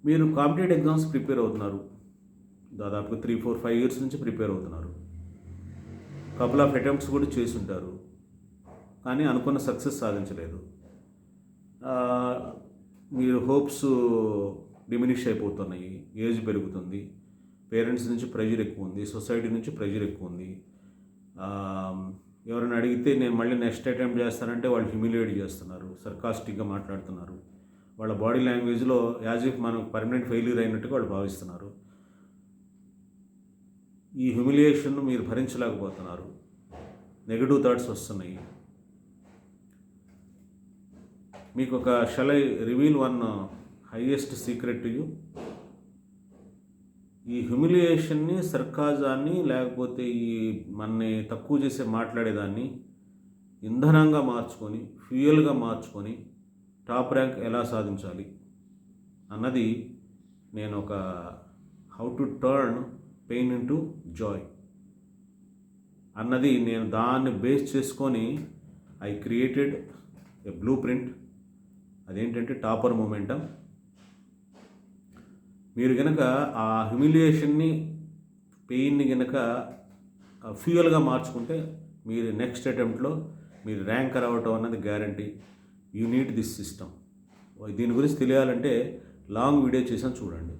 మీరు competitive exams prepare అవుతున్నారు. దాదాపుగా 3, 4, 5 ఇయర్స్ నుంచి ప్రిపేర్ అవుతున్నారు. కపుల్ ఆఫ్ అటెంప్ట్స్ కూడా చేసుంటారు. కానీ అనుకున్న సక్సెస్ సాధించలేదు. ఆహ్, మీరు హోప్స్ డిమినిష్ అయిపోతున్నాయి. ఏజ్ పెరుగుతుంది. పేరెంట్స్ నుంచి ప్రెషర్ ఎక్కువుంది. సొసైటీ నుంచి ప్రెషర్ ఎక్కువుంది. ఎవరైనా అడిగితే నేను మళ్ళీ నెక్స్ట్ అటెంప్ట్ చేస్తానంటే వాళ్ళు హ్యూమిలియేట్ చేస్తున్నారు. సర్కాస్టిక్‌గా మాట్లాడుతున్నారు. వాళ్ళ బాడీ లాంగ్వేజ్‌లో యాజ్ ఇఫ్ మనం పర్మనెంట్ ఫెయిల్యూర్ అయినట్టుగా వాళ్ళు భావిస్తున్నారు. ఈ హ్యూమిలియేషన్‌ను మీరు భరించలేకపోతున్నారు. నెగెటివ్ థాట్స్ వస్తున్నాయి. మీకు ఒక shall I reveal one highest secret to you? ఈ హ్యూమిలియేషన్ని, సర్కాజాన్ని, లేకపోతే ఈ మనని తక్కువ చేసే మాట్లాడేదాన్ని ఇంధనంగా మార్చుకొని, ఫ్యూయల్గా మార్చుకొని టాప్ ర్యాంక్ ఎలా సాధించాలి అన్నది నేను ఒక how to turn pain into Joy అన్నది నేను దాన్ని బేస్ చేసుకొని I created a blue print. అదేంటంటే టాపర్ మొమెంటం. మీరు కనుక ఆ హ్యూమిలియేషన్ని, పెయిన్ని కనుక ఫ్యూయల్గా మార్చుకుంటే మీరు నెక్స్ట్ అటెంప్ట్లో మీరు ర్యాంక్ రావటం అన్నది guarantee. You need this system. దీని గురించి తెలియాలంటే లాంగ్ వీడియో చేసాను చూడండి.